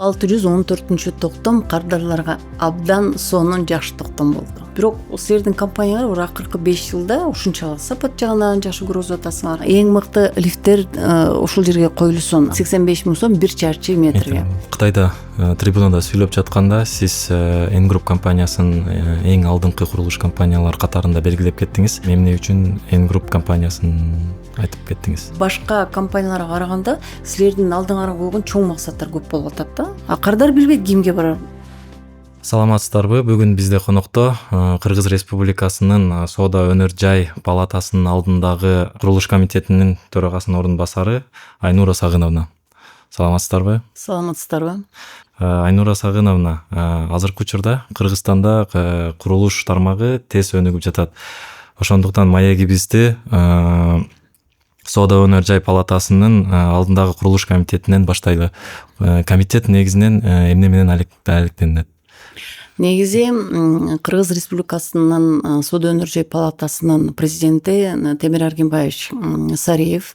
614 токтом кардарларга абдан сонун жакшы токтом болду. Бирок силердин компаниялар акыркы 5 жылда ушунчалык сапат жагынан жакшы көрүп атасыңар. Эң мыкты лифттер ушул жерге коюлуусун 85 миң сом 1 чарчы метрге. Кытайда трибунада сүйлөп жатканда сиз N Group компаниясын эң алдыңкы курулуш компаниялар катарында белгилеп кеттиңиз. Эмне үчүн N Group компаниясын айтып кеттиңиз? Башка компанияларга караганда силердин алдыңарга койгон чоң максаттар көп болуп атат да. Кардар билбейт кимге барар. Саламатсыздарбы? Бүгүн бизде конокто Кыргыз Республикасынын Соода өнөр жай палатасынын алдындагы курулуш комитетинин төрагасынын ордун басары Айнура Сагыновна. Саламатсыздарбы? Саламатсыздарбы? Айнура Сагыновна, азыркы учурда Кыргызстанда курулуш тармагы тез өнүгүп жатат. Ошондуктан маегибизди Соода өнөр жай палатасынын алдындагы курулуш комитетинен баштайлы. Комитет негизинен эмне менен алектенет? Негизи Кыргыз Республикасынын Соода өнөр жай палатасынын президенти Темир Аргенбаевич Сариев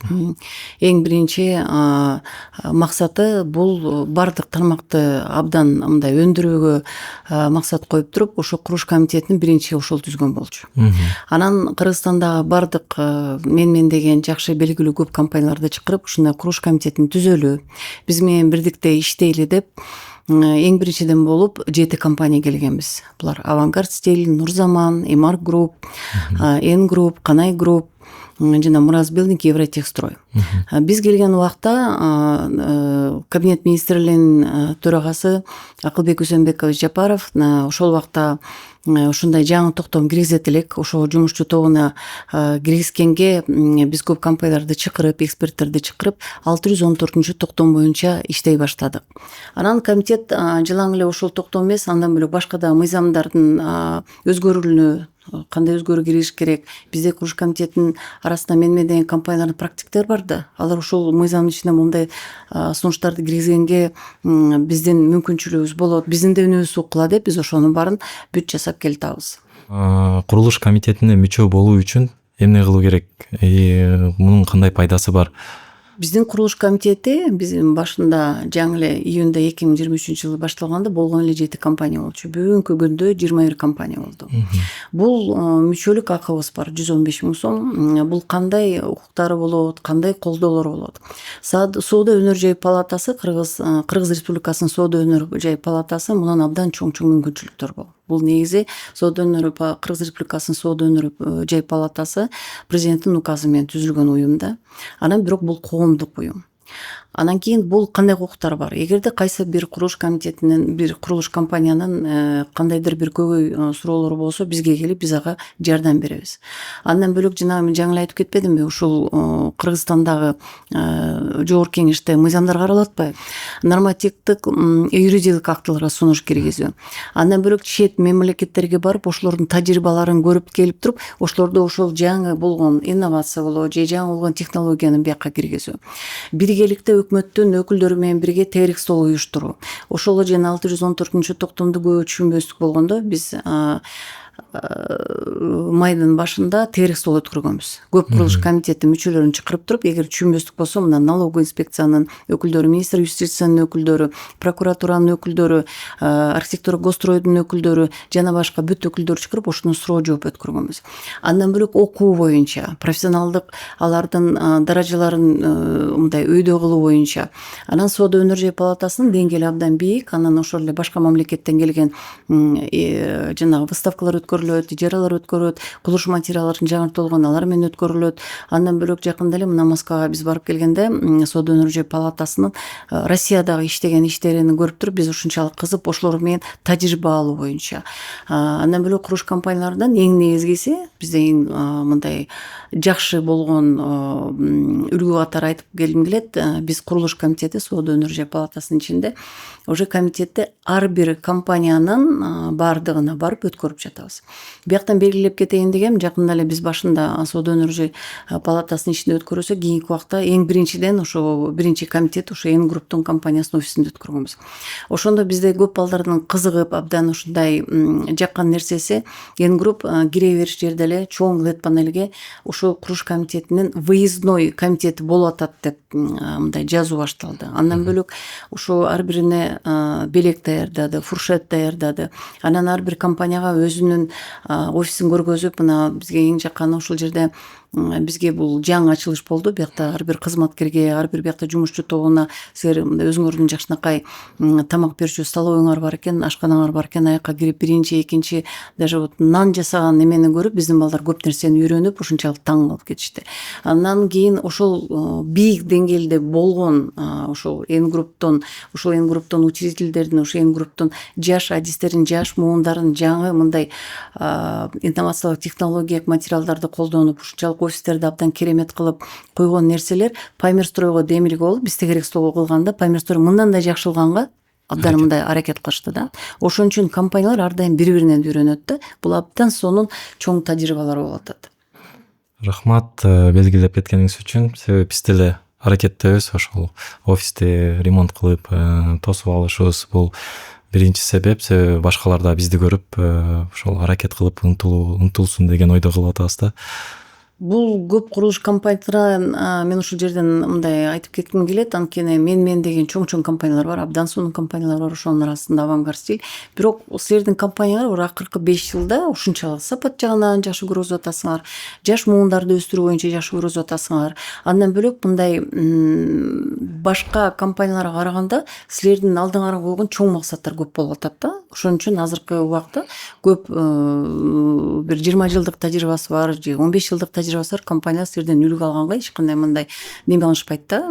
эң биринчи максаты бул бардык тармакты абдан мындай өндүрүүгө максат коюп туруп, ошо курулуш комитетин биринчи ошол түзгөн болчу. Анан Кыргызстандагы бардык мен деген жакшы белгилүү көп компанияларды чакырып, ушундай курулуш комитетин түзөлү, биз менен бирдикте иштейли деп эң биринчиден болуп 7 компания келгенбиз. Булар Авангард Стиль, Нурзаман, Эмарк Групп, N Group, Канай Групп, жана Мураз Билдинг, Евротехстрой. Биз келген убакта кабинет министрлигинин төрагасы Акылбек Үсөнбекович Жапаров ошол убакта ушундай жаңы токтом киргизет элек, ошо жумушчу тобуна киргизгенге биз көп компанияларды чакырып, эксперттерди чакырып 614 токтом боюнча иштей баштадык. Анан комитет жылаң эле ошол токтом эмес, андан бөлөк башка да мыйзамдардын өзгөрүүнү, кандай өзгөрүү киргизиш керек. Бизде курулуш комитетинин арасында мен деген компаниялардын практиктер бар да. Алар ушул мыйзамдын ичине мындай сунуштарды киргизгенге биздин мүмкүнчүлүгүбүз болот, биздин да үнүбүз угула деп биз ошонун баарын бүт жасап келатабыз. Курулуш комитетине мүчө болуу үчүн эмне кылуу керек? Мунун кандай пайдасы бар? Биздин курулуш комитети биздин башында жаңы эле июнда 2023-жылы башталганда болгон эле 7 компания болчу. Бүгүнкү күндө 21 компания болду. Бул мүчөлүк акыбыз бар 115 миң сом. Бул кандай укуктары болот, кандай колдоолор болот? Соода өнөр жай палатасы Кыргыз Республикасынын Соода өнөр жай палатасы мундан абдан чоң мүмкүнчүлүктөр бар. Бул негизи Кыргыз Республикасынын Соода өнөр жай палатасы президенттин указы менен түзүлгөн уюм да. Анан бирок бул коомдук уюм. Анан кийин бул кандай укуктар бар? Эгерде кайсы бир курулуш комитетинин, бир курулуш компаниянын кандайдыр бир көбөй суроолору болсо, бизге келип биз ага жардам беребиз. Андан бөлөк жана мен жаңы эле айтып кетпедимби, ушул Кыргызстандагы жогорку кеңеште мыйзамдар каралып атпайбы? Нормативдик, юридикалык актыларга сунуш киргизүү. Андан бөлөк чет мамлекеттерге барып, ошолордун тажрыйбаларын көрүп келип туруп, ошолордо ошол жаңы болгон инновация болобу, же жаңы болгон технологияны бияка киргизүү. Биргеликте өкмөттүн өкүлдөрү менен бирге теорик стол уюштуруу. Ошол жана 614 токтомду көп түшүнбөстүк болгондо биз майдын башында теорик стол өткөргөнбүз. Көп курулуш комитети мүчөлөрүн чакырып туруп, эгер түшүнбөстүк болсо, мына налоговый инспекциянын өкүлдөрү, министр юстициянын өкүлдөрү, прокуратуранын өкүлдөрү, архитектура гостройдун өкүлдөрү жана башка бүт өкүлдөрү чакырып, ошону суроо жооп өткөргөнбүз. Андан бөлөк окуу боюнча, профессионалдык алардын даражаларын мындай өйдө кылуу боюнча. Анан Соода өнөр жай палатасынын деңгээли абдан бийик, анан ошол эле башка мамлекеттен келген жанагы выставкалар өткөрүлөт, ижаралар өткөрүлөт, курулуш материалдарын жаңыртылган алар менен өткөрүлөт. Андан бөлөк жакында эле мына Москвага биз барып келгенде Соода өнөр жай палатасынын Россиядагы иштеген иштерин көрүп туруп, биз ушунчалык кызып, ошолор менен тажрыйба алуу боюнча. Андан бөлөк курулуш компаниялардан эң негизгиси бизде мындай жакшы болгон үлгү катары айтып келгим келет. Биз курулуш комитети Соода өнөр жай палатасынын ичинде уже комитетте ар бир компаниянын бардыгына барып өткөрүп жатабыз. турганбыз. Бияктан белгилеп кетейин дегем, жакында эле биз башында соода өнөр палатасынын ишинде өткөрүүсү, кийинки убакта эң биринчиден ошо биринчи комитет ошо Н групптун компаниясынын офисинде өткөргөнбүз. Ошондо бизде көп балдардын кызыгып абдан ушундай жаккан нерсеси, Н групп кире бериш жерде эле чоң LED панелге ошо курулуш комитетинин выездной комитети болуп атат деп мындай жазуу башталды. Андан бөлөк ошо ар бирине белек даярдады, фуршет даярдады. Анан ар бир компанияга өзүнүн офисин көргөзүп, мына бизге эң жакканы ушул жерде бизге бул жаңы ачылыш болду. Биякта ар бир кызматкерге, ар бир биякта жумушчу тобуна силер өзүңөрдүн жакшынакай тамак берүүчү столовойңор бар экен, ашканаңар бар экен, аяка кирип биринчи, экинчи даже вот нан жасаган эмени көрүп биздин балдар көп нерсени үйрөнүп ушунчалык таң калып кетишти. Андан кийин ошол бийик деңгээлде болгон ошол Н групптун учредителдердин, ошо Н групптун жаш адистерин, жаш муундарын жаңы мындай инновациялык технологиялык материалдарды колдонуп ушунчалык офистерди абдан керемет кылып койгон нерселер Паймерстройго демилге болуп, биз тегерек столго кылганда Паймерстрой мындан да жакшылганга абдан мындай аракет кылышты да. Ошон үчүн компаниялар ар дайым бири-биринен үйрөнөт да. Бул абдан сонун чоң тажрыйбалар болуп атат. Рахмат белгилеп кеткениңиз үчүн. Себеби биз деле аракеттебиз ошол офисти ремонт кылып тосуп алышыбыз бул биринчи себеп. Себеби башкалар да бизди көрүп ошол аракет кылып умтулсун деген ойдо кылып атабыз да. Бул көп курулуш компаниялар, мен ушул жерден мындай айтып кетким келет, анткени мен деген чоң компаниялар бар, абдан сонун компаниялар бар, ошонун арасында Авангард стиль. Бирок силердин компаниялар акыркы 5 жылда ушунчалык сапат жагынан жакшы көргөзүп атасыңар, жаш муундарды өстүрүү боюнча жакшы көргөзүп атасыңар. Андан бөлөк мындай башка компанияларга караганда силердин алдыңарга койгон чоң максаттар көп болуп атат да. Ошон үчүн азыркы убакта көп бир 20 жылдык тажрыйбасы бар, же 15 жылдык тажрыйбасы бар компаниялар силерден үлгү алганга эч кандай мындай неме кылышпайт да,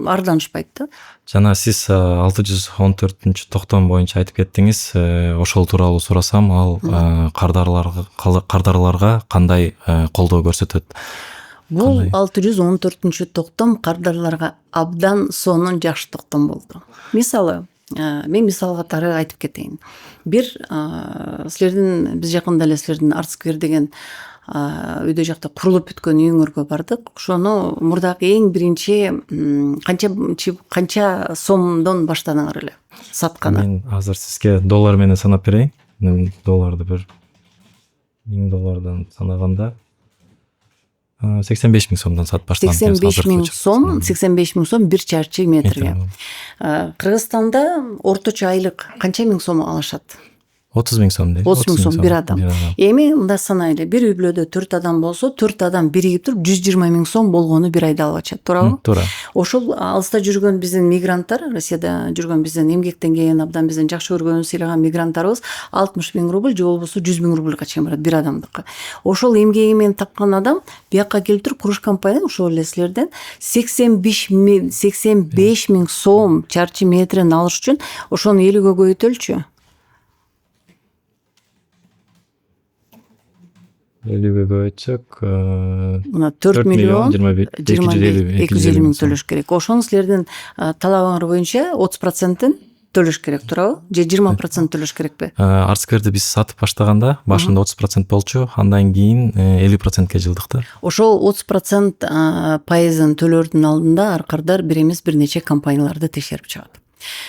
арданышпайт да. Жана сиз 614 токтом боюнча айтып кеттиңиз, ошол тууралуу сурасам, ал кардарларга кандай колдоо көрсөтөт? Бул 614 токтом кардарларга абдан сонун жакшы токтом болду. Мисалы, мен мисал катары айтып кетейин. Бир силердин биз жакында эле силердин Артсквер деген өйдө жакта курулуп бүткөн үйүңөргө бардык. Ошону мурдагы эң биринчи канча сомдон баштадыңар эле сатканы? Мен азыр сизге доллар менен санап берейин. Долларды бир $1000 санаганда 85 000 сомдон сатып баштадым. 85 000 сом 1 чарчы метрге. Кыргызстанда орточо айлык канча миң сом алышат? 30 000 сом дейт. 30 000 сом бир адам. Эми мында санайлы, бир үй бүлөдө 4 адам болсо, 4 адам биригип туруп 120 000 сом болгону бир айда алып ачат, туурабы? Туура. Ошол алыста жүргөн биздин мигранттар, Россияда жүргөн биздин эмгектен келген абдан биздин жакшы көргөн, сыйлаган мигранттарыбыз 60 000 рубль же болбосо 100 000 рубльга чейин барат бир адамдыкы. Ошол эмгеги менен тапкан адам бияка келип туруп курулуш компания ошол эле силерден 85 000 сом чарчы метрин алыш үчүн ошону 50-гө көбөйтөлчү. 50-ге көбөйтсөк, мына 4 миллион 250 000 төлөш керек. Ошону силердин талабыңар боюнча 30%-ын төлөш керек, туурабы? Же 20% төлөш керекпи? Артскверди биз сатып баштаганда башында 30% болчу, андан кийин 50%ке жылдык да. Ошол 30% пайызын төлөөрдүн алдында ар кардар бир эмес бир нече компанияларды текшерип чыгат.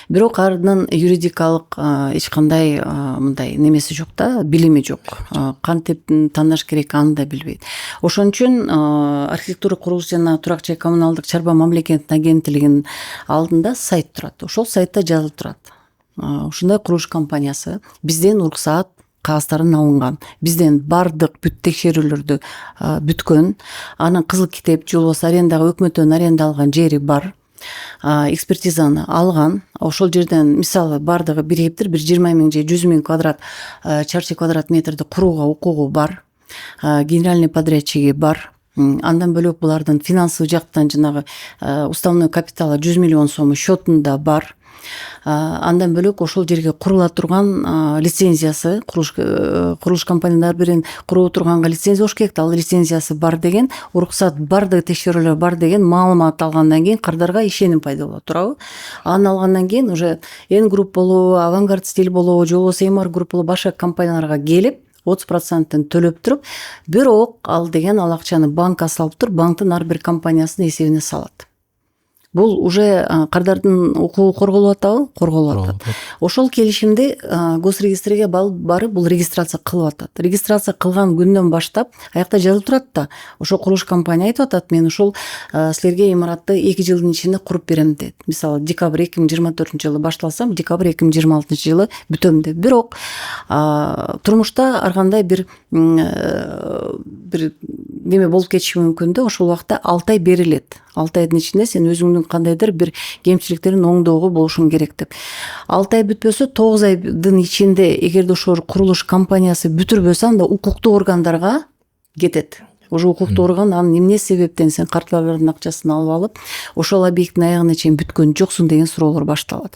Бирок ардын юридикалык эч кандай мындай немеси жок да, билими жок. Кантип тандаш керек аны да билбейт. Ошон үчүн архитектура, курулуш жана турак жай коммуналдык чарба мамлекеттик агенттигинин алдында сайт турат. Ошол сайтта жазылып турат. Ушундай курулуш компаниясы бизден уруксаат кагыздарын алынган, бизден бардык бүт текшерүүлөрдү бүткөн, анын кызыл китеп же болбосо арендага өкмөттөн аренда алган жери бар. Экспертизаны алган, ошол жерден мисалы бардыгы биригиптир, бир 20 000 же 100 000 чарчы квадрат метрди курууга укугу бар, генеральный подрядчиги бар. Андан бөлөк булардын финансовый жактан жанагы уставной капиталы 100 миллион сому счетунда бар. Андан бөлөк ошол жерге курула турган лицензиясы, курулуш компаниялар бирин куруп турганга лицензия болуш керек, ал лицензиясы бар деген, уруксат бардыгы текшерүүлөр бар деген маалымат алгандан кийин кардарга ишеним пайда болот, туурабы? Аны алгандан кийин уже Н групп болобу, Авангард стиль болобу, же болбосо Эмар групп болобу башка компанияларга келип 30% төлөп туруп, бирок ал деген ал акчаны банкка салып туруп, банктын ар бир компаниясынын эсебине салат. Бул уже кардардын укугу корголуп атабы? Корголуп атат. Ошол келишимди госрегистриге барып бул регистрация кылып атат. Регистрация кылган күндөн баштап аякта жазылып турат да. Ошо курулуш компания айтып атат, мен ушул силерге имаратты 2 жылдын ичинде куруп берем дейт. Мисалы, декабрь 2024-жылы башталсам, декабрь 2026-жылы бүтөм деп. Бирок турмушта ар кандай бир неме болуп кетиши мүмкүн да. Ошол убакта 6 ай берилет. 6 айдын ичинде сен өзүңдүн кандайдыр бир кемчиликтерин оңдоого болушуң керек деп. 6 ай бүтпөсө 9 айдын ичинде эгерде ошол курулуш компаниясы бүтүрбөсө, анда укуктуу органдарга кетет. Уже укуктуу орган анын эмне себептен сен карталардын акчасын алып алып, ошол объекттин аягына чейин бүткөн жоксуң деген суроолор башталат.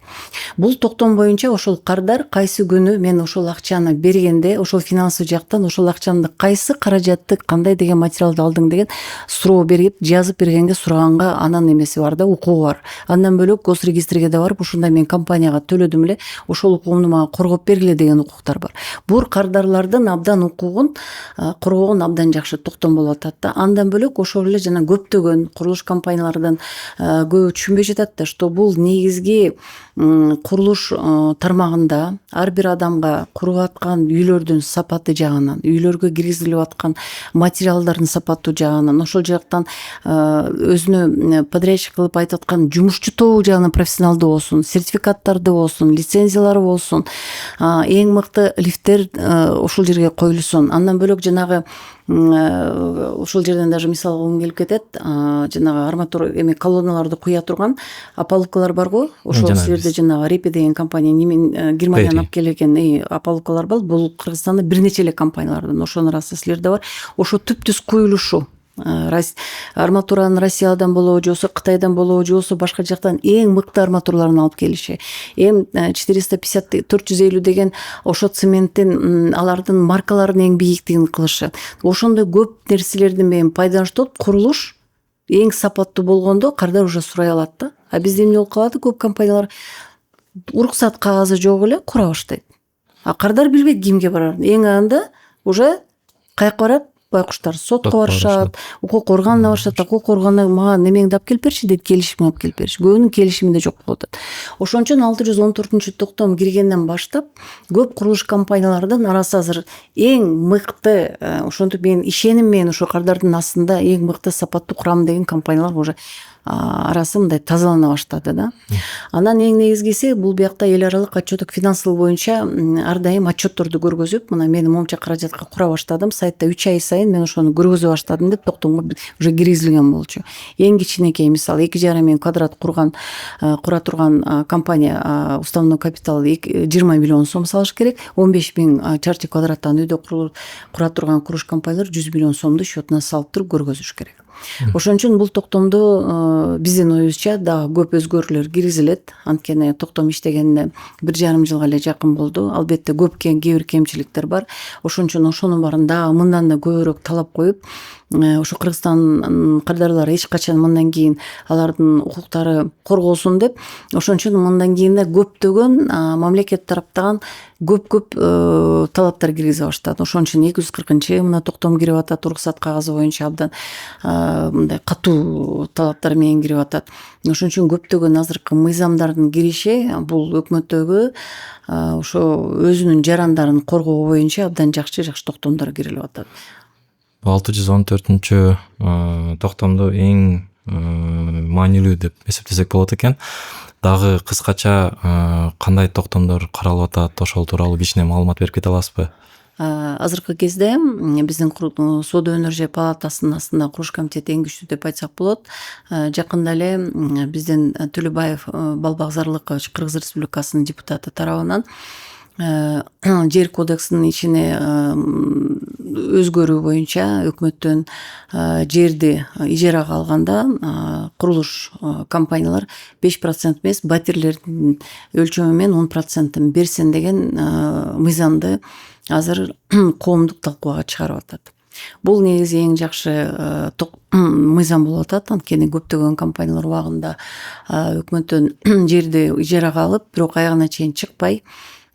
Бул токтом боюнча ошол кардар кайсы күнү мен ошол акчаны бергенде, ошол финансовый жактан ошол акчаны кайсы каражатты, кандай деген материалды алдың деген суроо берип, жазып бергенге сураганга анын эмеси бар да, укугу бар. Андан бөлөк госрегистриге да барып, ушундай мен компанияга төлөдүм эле, ошол укугумду мага коргоп бергиле деген укуктар бар. Бул кардарлардын абдан укугун коргогон абдан жакшы токтом болуп атат да. Андан бөлөк ошол эле жана көптөгөн курулуш компаниялардан көбү түшүнбөй жатат да, что бул негизги курулуш тармагында ар бир адамга куруп аткан үйлөрдүн сапаты жагынан, үйлөргө киргизилип аткан материалдардын сапаты жагынан, ошол жактан өзүнө подрядчик кылып айтып аткан жумушчу тобу жагынан профессионалдуу болсун, сертификаттарды болсун, лицензиялары болсун, эң мыкты лифттер ошол жерге коюлсун. Андан бөлөк жанагы ошол жерден даже мисал кылгым келип кетет, жанагы арматура колонналарды куя турган опалубкалар барго, ошол силерде жанагы Репи деген компания Германиядан алып келген опалубкалар бар. Бул Кыргызстанда бир нече эле компаниялардан, ошонун арасында силерде бар. Ошо түп-түз куюлушу арматуранын Россиядан болобу, же болбосо Кытайдан болобу, же болбосо башка жактан эң мыкты арматураларын алып келиши. 450-450 деген ошо цементтин алардын маркаларынын эң бийиктигин кылышы. Ошондой көп нерселердин менен пайдаланып курулуш эң сапаттуу болгондо кардар уже сурай алат да. А бизде эмне болуп калат? Көп компаниялар уруксат кагазы жок эле кура баштайт. А кардар билбейт кимге барарын. Эң анда уже каяка барат? Байкуштар сотко барышат, укук органына барышат, укук органы мага немеңди алып келип берчи дейт, келишимди алып келип берчи. Көбүнүн келишими да жок болуп атат. Ошон үчүн 614-токтом киргенден баштап көп курулуш компаниялардын арасы азыр эң мыкты, ошентип мен ишеним менен ошо кардардын астында эң мыкты сапаттуу курам деген компаниялар уже арасы мындай тазалана баштады да. Анан эң негизгиси бул биякта эл аралык отчеттук финансылык боюнча ар дайым отчетторду көргөзүп, мына мен момча каражатка кура баштадым, сайтта 3 ай сайын мен ошону көргөзө баштадым деп токтомго уже киргизилген болчу. Эң кичинекей мисалы 2,5 миң квадрат кура турган компания уставной капиталы 20 миллион сом салыш керек, 15 миң чарчы квадраттан үйдө кура турган курулуш компаниялар 100 миллион сомду счетуна салып туруп көргөзүш керек. Ошон үчүн бул токтомдо биздин оюбузча дагы көп өзгөрүүлөр киргизилет. Анткени токтом иштегенине 1,5 жылга эле жакын болду. Албетте көп кээ бир кемчиликтер бар. Ошон үчүн ошонун баарын дагы мындан да көбүрөөк талап коюп, ошо Кыргызстан кардарлары эч качан мындан кийин алардын укуктары корголсун деп, ошон үчүн мындан кийин да көптөгөн мамлекет тараптаган көп талаптар киргизе баштады. Ошон үчүн 240 мына токтом кирип атат, уруксат кагазы боюнча абдан мындай катуу талаптар менен кирип атат. Ошон үчүн көптөгөн азыркы мыйзамдардын кириши бул өкмөттөгү ошо өзүнүн жарандарын коргоо боюнча абдан жакшы токтомдор кирилип атат. 614-токтомду эң маанилүү деп эсептесек болот экен. Дагы кыскача кандай токтомдор каралып атат, ошол тууралуу кичине маалымат берип кете аласызбы? Азыркы кезде биздин Соода өнөр жай палатасынын астында курулуш комитети эң күчтүү деп айтсак болот. Жакында эле биздин Төлөбаев Балбак Зарлыкович Кыргыз Республикасынын депутаты тарабынан жер кодексинин ичине өзгөрүү боюнча өкмөттөн жерди ижарага алганда курулуш компаниялар 5% эмес, батирлердин өлчөмү менен 10% берсин деген мыйзамды азыр коомдук талкууга чыгарып атат. Бул негизи эң жакшы мыйзам болуп атат. Анткени көптөгөн компаниялар убагында өкмөттөн жерди ижарага алып, бирок аягына чейин чыкпай,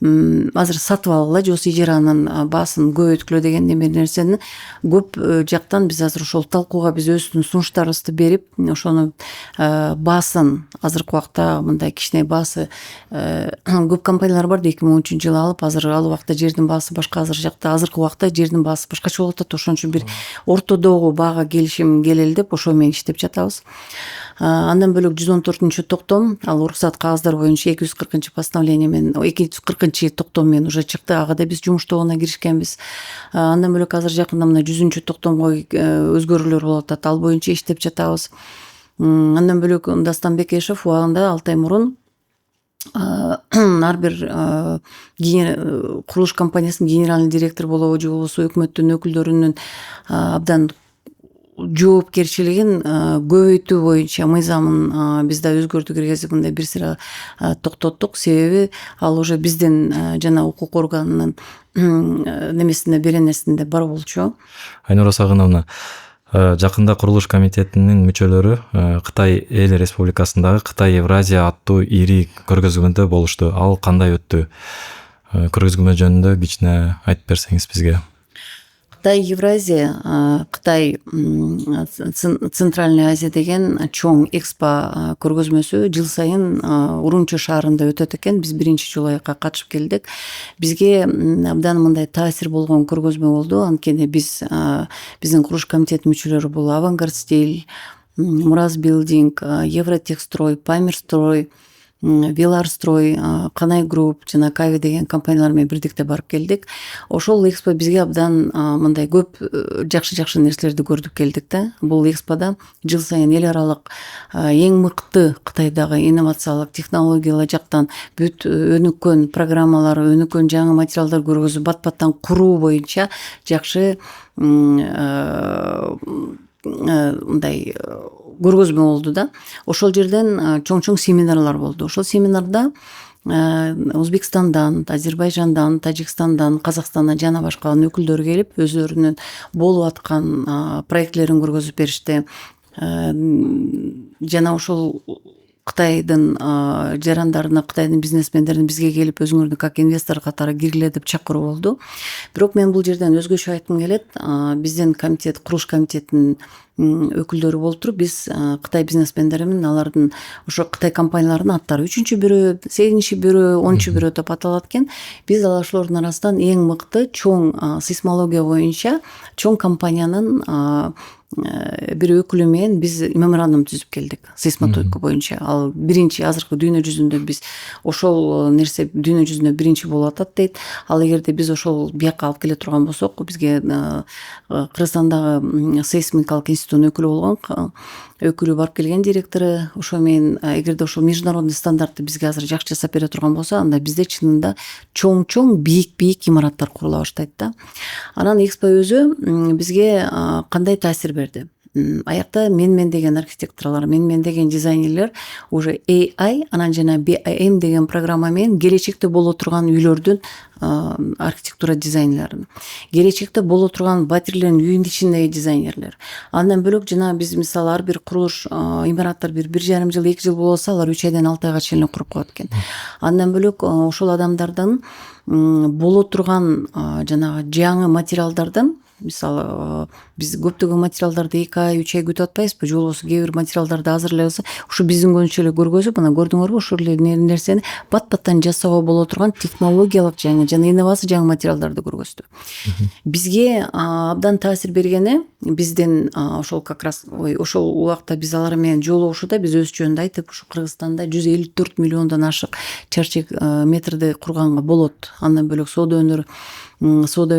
азыр сатып алгыла же болбосо ижаранын баасын көбөйткүлө деген неме нерсени көп жактан биз азыр ошол талкууга биз өзүбүздүн сунуштарыбызды берип ошону баасын азыркы убакта мындай кичине баасы көп компаниялар бар да 2013 жылы алып азыр ал убакта жердин баасы башка азыркы убакта жердин баасы башкача болуп атат. Ошон үчүн бир ортодогу баага келишим келели деп ошо менен иштеп жатабыз. Андан бөлөк 114-токтом ал уруксат кагаздар боюнча 240-постановление менен 240-токтом менен уже чыкты. Ага да биз жумуштоогуна киришкенбиз. Андан бөлөк азыр жакында мына 100-токтомго өзгөрүүлөр болуп атат. Ал боюнча иштеп жатабыз. Андан бөлөк Дастан Бекешев убагында 6 ай мурун ар бир курулуш компаниясынын генеральный директору болобу же болбосо өкмөттүн өкүлдөрүнүн абдан жоопкерчилигин көбөйтүү боюнча мыйзамын биз да өзгөртүү керек мындай бир сыйра токтоттук. Себеби ал уже биздин жана укук органынын немесинде беренесинде бар болчу. Айнура Сагыновна, жакында курулуш комитетинин мүчөлөрү Кытай эл республикасындагы Кытай Евразия аттуу ири көргөзмөдө болушту. Ал кандай өттү? Көргөзмө жөнүндө кичине айтып берсеңиз бизге. Кытай Евразия, Кытай Центральная Азия деген чоң экспо көргөзмөсү жыл сайын Урумчи шаарында өтөт экен. Биз биринчи жолу аяка катышып келдик. Бизге абдан мындай таасир болгон көргөзмө болду. Анткени биздин курулуш комитет мүчөлөрү бул Авангард Стиль, Мураз Билдинг, Евротекстрой, Памирстрой, Веларстрой, Канай Групп жана Кави деген компаниялар менен бирдикте барып келдик. Ошол экспо бизге абдан мындай көп жакшы нерселерди көрдүк келдик да. Бул экспода жыл сайын эл аралык эң мыкты Кытайдагы инновациялык технологиялар жактан бүт өнүккөн программалар, өнүккөн жаңы материалдар көргөзүп бат-баттан куруу боюнча жакшы мындай көргөзмө болду да. Ошол жерден чоң семинарлар болду. Ошол семинарда Өзбекстандан, Азербайжандан, Тажикстандан, Казакстандан жана башканын өкүлдөрү келип өзлөрүнүн болуп аткан проектлерин көргөзүп беришти. Жана ошол Кытайдын жарандарына, Кытайдын бизнесмендерин бизге келип өзүңөрдү как инвестор катары киргиле деп чакыруу болду. Бирок мен бул жерден өзгөчө айткым келет. Биздин комитет, курулуш комитетинин өкүлдөрү болуп туруп биз Кытай бизнесмендери менен алардын ошо Кытай компанияларынын аттары 3-бирөө, 8-бирөө, 10-бирөө деп аталат экен. Биз ошолордун арасынан эң мыкты чоң сейсмология боюнча чоң компаниянын бир өкүлү менен биз меморандум түзүп келдик сейсмотойка боюнча. Ал биринчи азыркы дүйнө жүзүндө биз ошол нерсе дүйнө жүзүндө биринчи болуп атат дейт. Ал эгерде биз ошол бияка алып келе турган болсок, бизге Кыргызстандагы сейсмикалык институттун өкүлү болгон өкүлү барып келген директору, ошо менен эгерде ошол международный стандартты бизге азыр жакшы жасап бере турган болсо, анда бизде чынында чоң бийик имараттар курула баштайт да. Анан экспо өзү бизге кандай таасир берди? Аякта мен деген архитекторлор, мен деген дизайнерлер уже AI анан жана BIM деген программа менен келечекте боло турган үйлөрдүн архитектура дизайнерлерин, келечекте боло турган батирлердин үйүнүн ичиндеги дизайнерлер. Андан бөлөк жана биз мисалы ар бир курулуш имараттар 1,5 жыл, 2 жыл болсо алар 3 айдан 6 айга чейин куруп коет экен. Андан бөлөк ошол адамдардын боло турган жанагы жаңы материалдардан, мисалы биз көптөгөн материалдарды 2 ай 3 ай күтүп атпайбызбы, же болбосо кээ бир материалдарды азырлайбыз, ушу биздин көзүнчө эле көргөзүп, мына көрдүңөрбү, ошол эле нерсени бат-баттан жасоого боло турган технологиялык жана инновация жаңы материалдарды көргөздү. Бизге абдан таасир бергени биздин ошол как раз ошол убакта биз алар менен жолугушууда биз өз жөнүндө айтып, ушу Кыргызстанда 154 миллиондон ашык чарчы метрди курганга болот. Андан бөлөк соода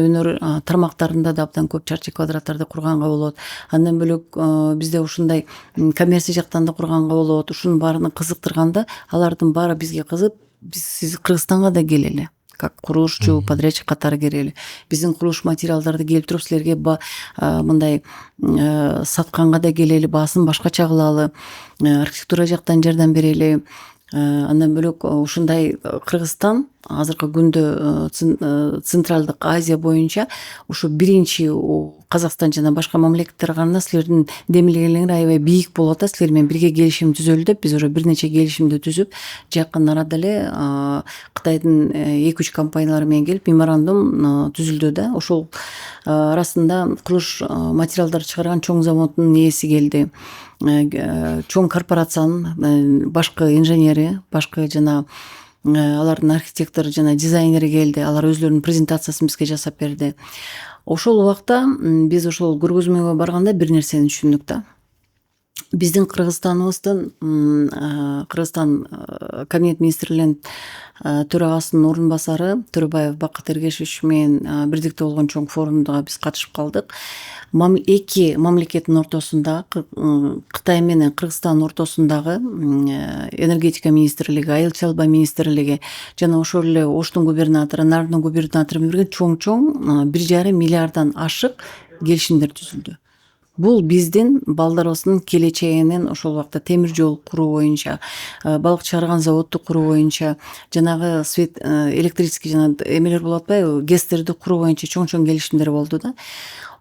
өнөр тармактарында да абдан көп чарчы квадраттарды курганга болот. Андан бөлөк бизде ушундай коммерция жактан да курганга болот. Ушунун баарын кызыктырганда, алардын баары бизге кызып, биз Кыргызстанга да келели, как курулушчу, подрядчик катары келели. Биздин курулуш материалдарды келип туруп силерге мындай сатканга да келели, баасын башкача кылалы, архитектура жактан жардам берели. Андан бөлөк ушундай Кыргызстан азыркы күндө Централдык Азия боюнча ушу биринчи Казакстан жана башка мамлекеттерге караганда силердин демилгелериңер аябай бийик болуп атат. Силер менен бирге келишим түзөлдү деп биз уже бир нече келишимди түзүп, жакын арада эле Кытайдын 2-3 компаниялары менен келип меморандум түзүлдү да. Ошол арасында курулуш материалдары чыгарган чоң заводдун ээси келди. Чоң корпорациянын башкы инженери, башкы жана алардын архитектору жана дизайнери келди. Алар өзлөрүнүн презентациясын бизге жасап берди. Ошол убакта биз ошол көргөзмөгө барганда бир нерсени түшүндүк да. Биздин Кыргызстан кабинет министрлеринин төрагасынын орун басары Төрөбаев Бакыт Эргешевич менен бирдикте болгон чоң форумга биз катышып калдык. Эки мамлекеттин ортосундагы, Кытай менен Кыргызстандын ортосундагы энергетика министрлиги, айыл чарба министрлиги жана ошол эле Оштун губернатору, Нардын губернатору менен бирге чоң 1,5 миллиарддан ашык келишимдер түзүлдү. Бул биздин балдарыбыздын келечегинин ошол убакта темир жол куруу боюнча, балык чыгарган заводду куруу боюнча, жанагы свет, электрический жана эмелер болуп атпайбы, ГЭСтерди куруу боюнча чоң келишимдер болду да.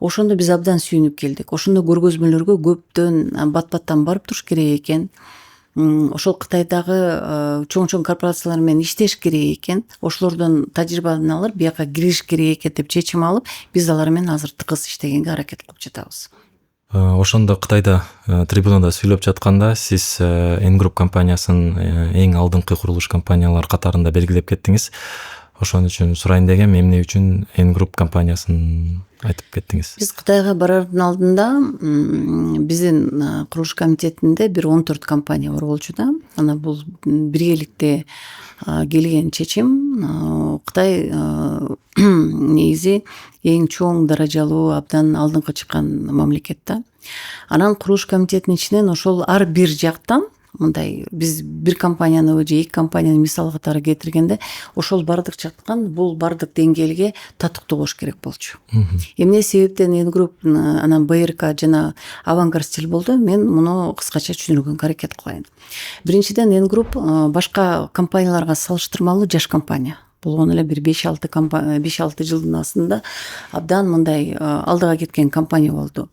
Ошондо биз абдан сүйүнүп келдик. Ошондо көргөзмөлөргө көптөн бат-баттан барып туруш керек экен. Ошол Кытайдагы чоң корпорациялар менен иштеш керек экен. Ошолордон тажрыйбаны алып, бияка кириш керек экен деп чечим алып, биз алар менен азыр тыгыз иштегенге аракет кылып жатабыз. Ошондо Кытайда трибунада сүйлөп жатканда сиз N Group компаниясын эң алдыңкы курулуш компаниялар катарында белгилеп кеттиңиз. Ошон үчүн сурайын дегем, эмне үчүн N Group компаниясын айтып кеттиңиз? Биз Кытайга барардын алдында биздин курулуш комитетинде бир 14 компания бар болчу да. Ана бул биргеликте келген чечим. Кытай негизи эң чоң даражалуу, абдан алдыңкы чыккан мамлекет да. Анан курулуш комитетинин ичинен ошол ар бир жактан мындай биз бир компанияны же эки компанияны мисал катары келтиргенде ошол бардык жактан бул бардык деңгээлге татыктуу болуш керек болчу. Эмне себептен N Group анан БРК жана Авангард стиль болду, мен муну кыскача түшүндүргөнгө аракет кылайын. Биринчиден N Group башка компанияларга салыштырмалуу жаш компания. Болгон эле бир 5-6 жылдын астында абдан мындай алдыга кеткен компания болду.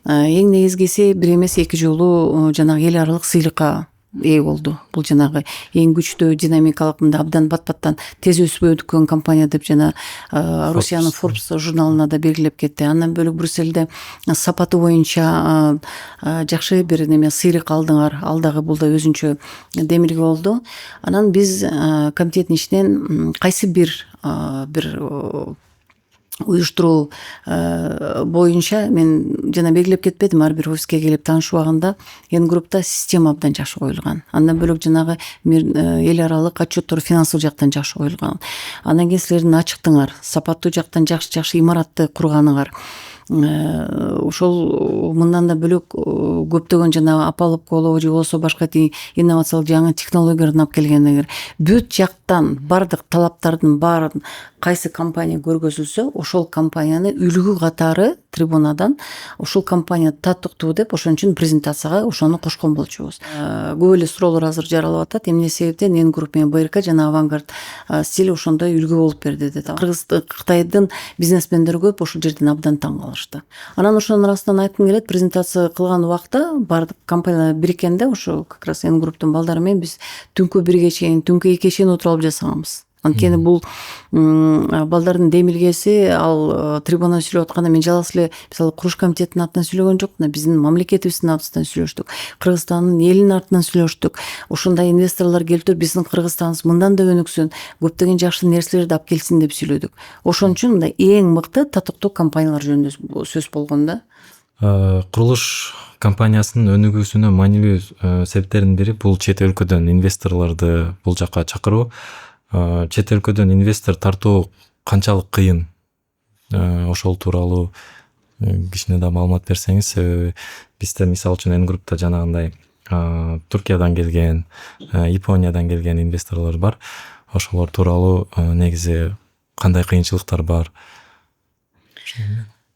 Эң негизгиси бир эмес 2 жолу жанагы эл аралык сыйлыкка ээ болду. Бул жанагы эң күчтүү динамикалык мында абдан бат-баттан тез өсүп өткөн компания деп жана Русиянын Forbes журналына да белгилеп кетти. Андан бөлөк Брюссельде сапаты боюнча жакшы бир неме сыйлык алдыңар. Алдагы бул да өзүнчө демилге болду. Анан биз комитеттин ичинен кайсы бир уюштуруу боюнча мен жана белгилеп кетпедим, ар бир офиске келип таанышыбаганда N Group'та система абдан жакшы коюлган. Андан бөлөк жанагы эл аралык отчеттор финансылык жактан жакшы коюлган. Андан кийин силердин ачыктыгыңар, сапаттуу жактан жакшы имаратты курганыңар. Ошол мындан да бөлөк көптөгөн жана апалып колоо же болбосо башка инновациялык жаңы технологияларды алып келгендер. Бүт жактан бардык талаптардын баарын кайсы компания көргөзүлсө, ошол компанияны үлгү катары трибунадан ошол компания татыктуу деп ошон үчүн презентацияга ошону кошкон болчубуз. Көп эле суроолор азыр жаралып атат. Эмне себептен N Group менен БРК жана Авангард стиль ошондой үлгү болуп берди деп. Кытайдын бизнесмендери көп ошол жерден абдан таң калышты. Анан ошонун арасынан айткым келет, презентация кылган убакта бардык компаниялар бириккенде ошо как раз N Group'тун балдары менен биз түнкү 1-ге чейин, түнкү 2-ге чейин отуруп алып жасаганбыз. Анткени бул балдардын демилгеси, ал трибунада сүйлөп атканда мен жалгыз эле мисалы курулуш комитетинин атынан сүйлөгөн жокмун, биздин мамлекетибиздин атынан сүйлөштүк, Кыргызстандын элинин атынан сүйлөштүк. Ошондой инвесторлор келип туруп биздин Кыргызстаныбыз мындан да өнүксүн, көптөгөн жакшы нерселерди алып келсин деп сүйлөдүк. Ошон үчүн мындай эң мыкты татыктуу компаниялар жөнүндө сөз болгон да. Курулуш компаниясынын өнүгүүсүнө маанилүү себептердин бири бул чет өлкөдөн инвесторлорду бул жакка чакыруу. Чет өлкөдөн инвестор тартуу канчалык кыйын? Ошол тууралуу кичине да маалымат берсеңиз. Бизде мисалы үчүн N Group'та жанагындай Туркиядан келген, Япониядан келген инвесторлор бар. Ошолор тууралуу негизи кандай кыйынчылыктар бар?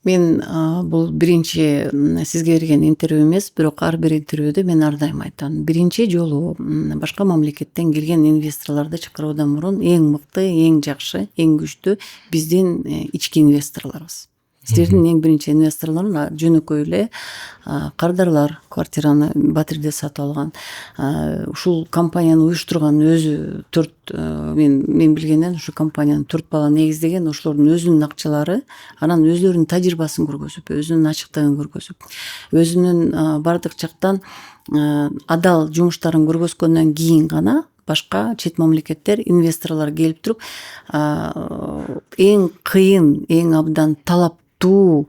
Мен бул биринчи сизге берген интервью эмес, бирок ар бир интервьюдө мен ар дайым айтам. Биринчи жолу башка мамлекеттен келген инвесторлорду чакыруудан мурун эң мыкты, эң жакшы, эң күчтүү биздин ички инвесторлорубуз. Силердин эң биринчи инвесторлорун жөнөкөй эле кардарлар квартираны Батирде сатып алган. Ушул компанияны уюштурган өзү 4 мен билгенден ушу компанияны 4 бала негиздеген, ошолордун өзүнүн акчалары, анан өзлөрүнүн тажрыйбасын көргөзүп, өзүнүн ачыктыгын көргөзүп, өзүнүн бардык жактан адал жумуштарын көргөзгөндөн кийин гана башка чет мамлекеттер инвесторлор келип туруп эң кыйын, эң абдан талаптуу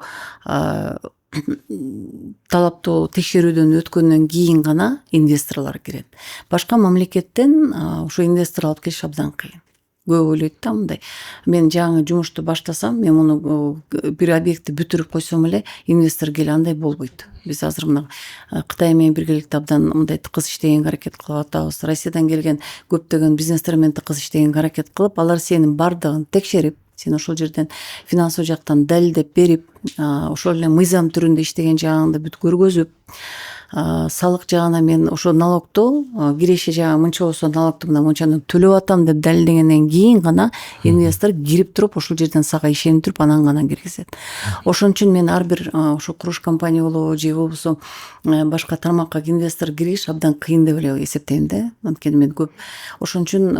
текшерүүдөн өткөндөн кийин гана инвесторлор кирет. Башка мамлекеттен ушу инвестор алып келиш абдан кыйын. Көп ойлойт да мындай. Мен жаңы жумушту баштасам, мен муну бир объектти бүтүрүп койсом эле инвестор келе, андай болбойт. Биз азыр мына Кытай менен биргеликте абдан мындай тыкыз иштегенге аракет кылып атабыз. Россиядан келген көптөгөн бизнестер менен тыкыз иштегенге аракет кылып, алар сенин бардыгын текшерип, сен ошол жерден финансылык жактан далилдеп берип, ошол эле мыйзам түрүндө иштеген жагыңды бүт көргөзүп, салык жагына мен ошо налогту киреше жагы мынча болсо налогту мына мынчаны төлөп атам деп далилдегенден кийин гана инвестор кирип туруп ошол жерден сага ишенип туруп анан гана киргизет. Ошон үчүн мен ар бир ошо курулуш компания болобу же болбосо башка тармакка инвестор киргизиш абдан кыйын деп эле эсептейм да. Анткени мен көп ошон үчүн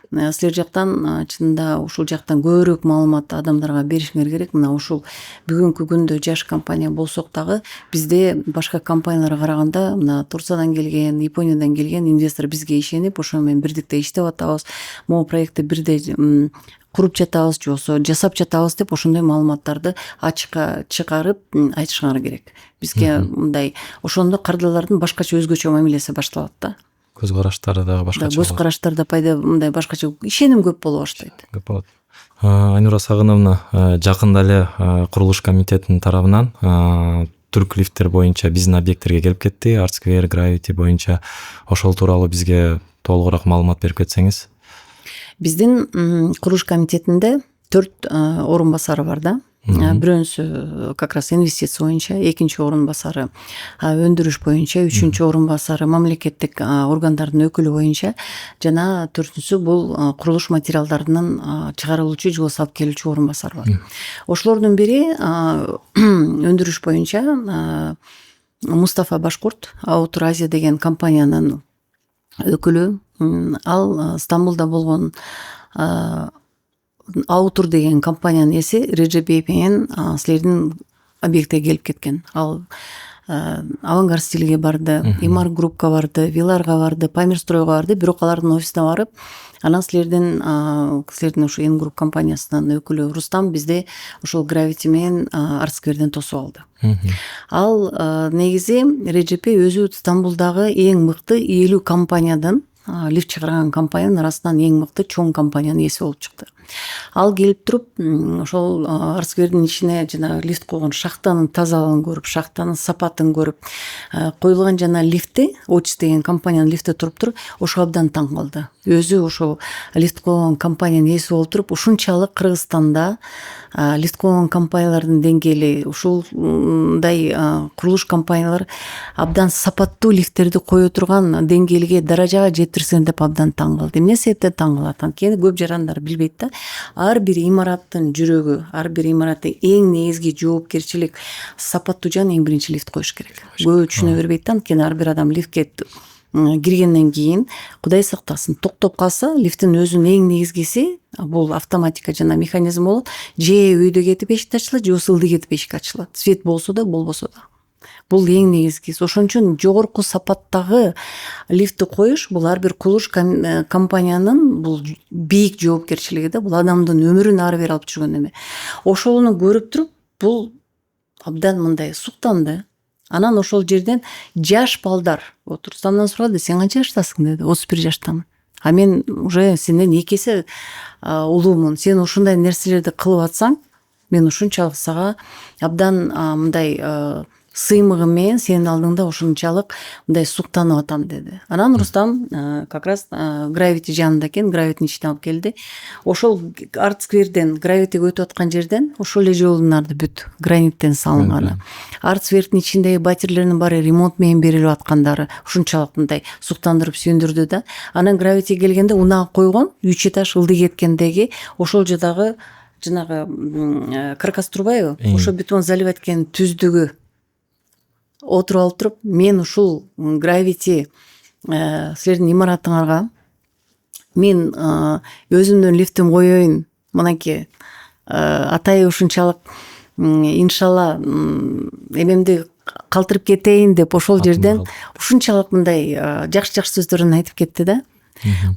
силер жактан чынында ушул жактан көбүрөөк маалымат адамдарга беришиңер керек. Мына ушул бүгүнкү күндө жаш компания болсок дагы бизде башка компанияларга караганда мына Турциядан келген, Япониядан келген инвестор бизге ишенип, ошо менен бирдикте иштеп атабыз, могу проектти бирдей куруп жатабыз, же болбосо жасап жатабыз деп ошондой маалыматтарды ачыкка чыгарып айтышыңар керек. Бизге мындай ошондо кардарлардын башкача өзгөчө мамилеси башталат да. Көз караштары дагы башкача. Көз караштары да пайда мындай башкача, ишеним көп боло баштайт. Көп болот. Айнура Сагыновна, жакында эле курулуш комитетинин тарабынан түрк лифттер боюнча биздин объекттерге келип кетти, Art-Square, Gravity боюнча. Ошол тууралуу бизге толугураак маалымат берип кетсеңиз. Биздин курулуш комитетинде 4 орун басары бар да. Бирөөсү как раз инвестиция боюнча, экинчи орун басары өндүрүш боюнча, үчүнчү орун басары мамлекеттик органдардын өкүлү боюнча, жана 4-сү бул курулуш материалдарынын чыгарылуучу же алып келүүчү орун басары бар. Ошолордун бири өндүрүш боюнча Мустафа Башкурт, Outer Asia деген компаниянын өкүлү. Ал Стамбулда болгон Outer деген компаниянын ээси Реджебиев менен силердин объектке келип кеткен. Ал Авангард стилге барды, Имар группка барды, Виларга барды, Памирстройго барды, бирок алардын офисине барып, анан силердин ушу Эн групп компаниясынын өкүлү Рустам бизде ошол Gravity менен Art-Square'ден тосуп алды. Ал негизи Реджепиев өзү Стамбулдагы эң мыкты 50 компаниядан, лифт чыгарган компаниянын арасынан эң мыкты чоң компаниянын ээси болуп чыкты. Ал келип туруп, ошол Art-Square'дин ичине жана лифт койгон шахтанын тазалыгын көрүп, шахтанын сапатын көрүп, коюлган жана лифти, Otis деген компаниянын лифти туруп, ошо абдан таң калды. Өзү ошол лифт койгон компаниянын ээси болуп туруп, ушунчалык Кыргызстанда лифт койгон компаниялардын деңгээли, ушундай курулуш компаниялар абдан сапаттуу лифттерди кое турган деңгээлге, даражага жетирсен деп абдан таң калды. Эмне себептен таң калат? Анткени көп жарандар билбейт да. Ар бир имараттын жүрөгү, ар бир имараттын эң негизги жоопкерчилик сапаттуу жан эң биринчи лифт коюш керек. Көп түшүнө бербейт да. Анткени ар бир адам лифтке киргенден кийин, Кудай сактасын, токтоп калса, лифттин өзүнүн эң негизгиси бул автоматика жана механизм болот. Же үйдө кетип эшик ачылат, же ылдый кетип эшик ачылат. Свет болсо да, болбосо да. Бул эң негизгиси. Ошон үчүн жогорку сапаттагы лифтти коюш бул ар бир курулуш компаниянын бул бийик жоопкерчилиги да, бул адамдын өмүрүн ары бери алып жүргөн эме. Ошону көрүп туруп, бул абдан мындай суктанды. Анан ошол жерден жаш балдар отур. Рустамдан сурады, сен канча жаштасың деди. 31 жаштамын. А мен уже сенден 2 эсе улуумун. Сен ушундай нерселерди кылып атсаң, мен ушунчалык сага абдан мындай сыймыгым менен сенин алдыңда ушунчалык мындай суктанып атам деди. Анан Рустам как раз Gravity жанында экен, Gravity'нин ичине алып келди. Ошол арт скверден Gravity өтүп аткан жерден ошол эле жолдунарды бүт граниттен салынганы. Арт сквердин ичиндеги батирелердин баары ремонт менен берилип аткандары ушунчалык мындай суктандырып сүйүндүрдү да. Анан Gravity келгенде унагы койгон 3 этаж ылдый кеткендеги ошол жадагы жанагы каркас турбайбы? Ошо бетон заливать эткен түздүгү отуруп алып туруп, мен ушул Gravity силердин имаратыңарга мен өзүмдүн лифтим коеюн, мынакей атайы ушунчалык иншалла эмемди калтырып кетейин деп ошол жерден ушунчалык мындай жакшы сөздөрүн айтып кетти да.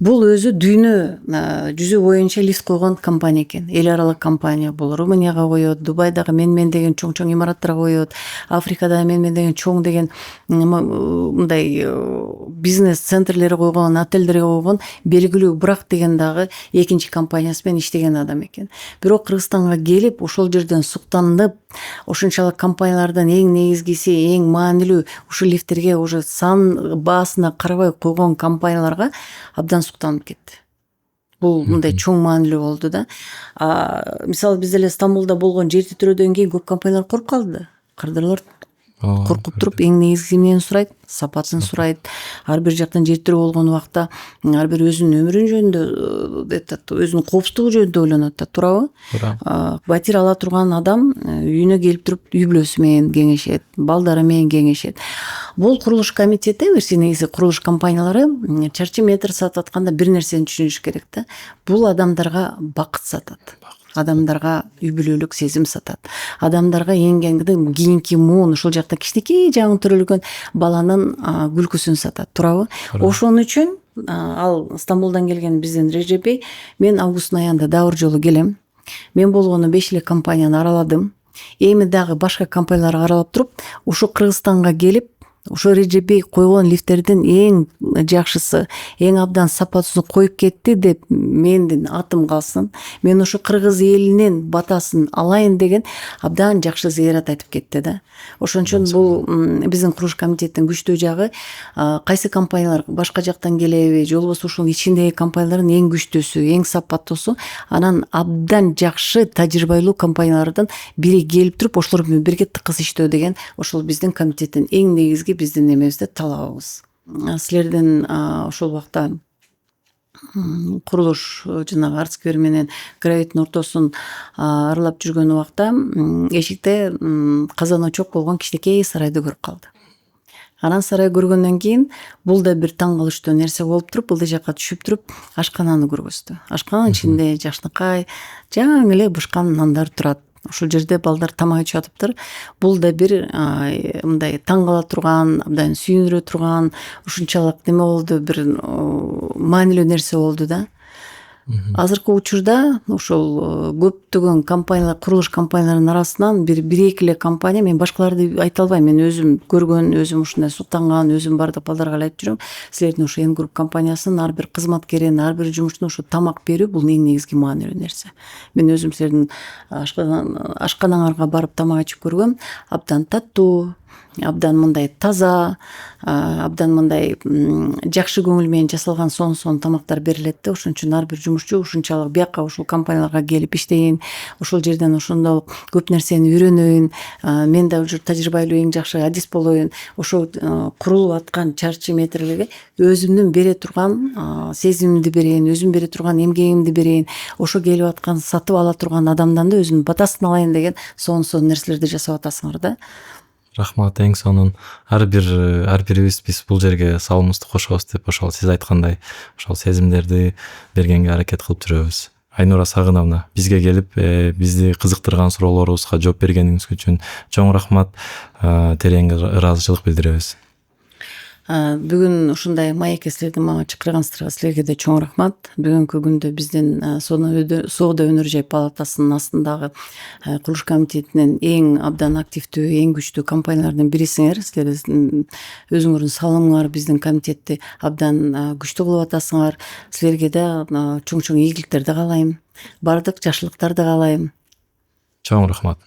Бул өзү дүйнө жүзү боюнча лифт койгон компания экен. Эл аралык компания. Бул Румынияга коет, Дубайдагы мен деген чоң имараттарга коет, Африкада мен деген чоң деген мындай бизнес центрлери койгон, отелдерге койгон белгилүү Брак деген дагы экинчи компаниясы менен иштеген адам экен. Бирок Кыргызстанга келип, ошол жерден суктанып, ошончалык компаниялардан эң негизгиси, эң маанилүү ушул лифттерге уже сан баасына карабай койгон компанияларга абдан суктанып кетти. Бул мындай чоң маанилүү болду да. Мисалы биз эле Стамбулда болгон жер титирөөдөн кийин көп компаниялар коруп калды. Кырдырлар коркуп туруп эң негизги эмнени сурайт? Сапатын сурайт. Ар бир жактан жер титирөө болгон убакта ар бир өзүнүн өмүрү жөнүндө, өзүнүн коопсуздугу жөнүндө ойлонот да, туурабы? Батир ала турган адам үйүнө келип туруп үй бүлөсү менен кеңешет, балдары менен кеңешет. Бул курулуш комитети, негизи курулуш компаниялары чарчы метр сатып атканда бир нерсени түшүнүш керек да. Бул адамдарга бакыт сатат. Адамдарга үй бүлөлүк сезим сатат. Адамдарга эң кийинки муун ушул жакта кичинекей жаңы төрөлгөн баланын күлкүсүн сатат, туурабы? Ошон үчүн ал Стамбулдан келген биздин Режепей, мен августтун аягында дагы бир жолу келем. Мен болгону 5 эле компанияны араладым. Эми дагы башка компанияларды аралап туруп, ушу Кыргызстанга келип, ошо Режепей койгон лифттердин эң жакшысы, эң абдан сапатсызын коюп кетти деп мендин атым калсын. Мен ошо кыргыз элинин батасын алайын деген абдан жакшы зыярат айтып кетти да. Ошон үчүн бул биздин курулуш комитеттин күчтүү жагы, кайсы компаниялар башка жактан келеби, же болбосо ушунун ичиндеги компаниялардын эң күчтүүсү, эң сапаттуусу, анан абдан жакшы тажрыйбалуу компаниялардан бири келип туруп, ошолор менен бирге тыкыз иштөө деген ошол биздин комитеттин эң негизги биздин эмебизде талабыбыз. Силердин ошол убакта курулуш жанагы арт сквер менен Gravit'нин ортосун аралап жүргөн убакта эшикте казан очок болгон кичинекей сарайды көрүп калды. Анан сарай көргөндөн кийин бул да бир таң калыштуу нерсе болуп туруп, ылдый жакка түшүп туруп, ашкананы көргөздү. Ашкананын ичинде жакшынакай жаңы эле бышкан нандар турат. Ошол жерде балдар тамак ичип атыптыр. Бул да бир мындай таң кала турган, абдан сүйүндүрө турган, ушунчалык неме болду, бир маанилүү нерсе болду да. Азыркы учурда ошол көптөгөн компаниялар, курулуш компанияларынын арасынан бир эки эле компания, мен башкаларды айта албайм, мен өзүм көргөн, өзүм ушундай суктанган, өзүм бардык балдарга эле айтып жүрөм. Силердин ошо Н групп компаниясынын ар бир кызматкерин, ар бир жумушчуна ошо тамак берүү бул эң негизги маанилүү нерсе. Мен өзүм силердин ашканаңарга барып тамак ичип көргөм, абдан таттуу, абдан мындай таза, абдан мындай жакшы көңүл менен жасалган сонун тамактар берилет да. Ошон үчүн ар бир жумушчу ушунчалык бияка ушул компанияларга келип иштейин, ошол жерден ошондо көп нерсени үйрөнөйүн, мен да уже тажрыйбалуу эң жакшы адис болоюн, ошол курулуп аткан чарчы метрлерге өзүмдүн бере турган сезимимди берейин, өзүм бере турган эмгегимди берейин, ошо келип аткан сатып ала турган адамдан да өзүмдүн батасын алайын деген сонун нерселерди жасап атасыңар да. Рахмат, эң сонун. Ар бирибиз биз бул жерге салымыбызды кошобуз деп ошол сиз айткандай ошол сезимдерди бергенге аракет кылып жүрөбүз. Айнура Сагыновна, бизге келип бизди кызыктырган суроолорубузга жооп бергениңиз үчүн чоң рахмат, терең ыраазычылык билдиребиз. Бүгүн ушундай маекке силерди мага чакыргансыздарга силерге да чоң рахмат. Бүгүнкү күндө биздин Соода өнөр жай палатасынын астындагы курулуш комитетинин эң абдан активдүү, эң күчтүү компаниялардын бирисиңер. Силер өзүңөрдүн салымыңар биздин комитетти абдан күчтүү кылып атасыңар. Силерге да чоң ийгиликтерди каалайм. Бардык жакшылыктарды каалайм. Чоң рахмат.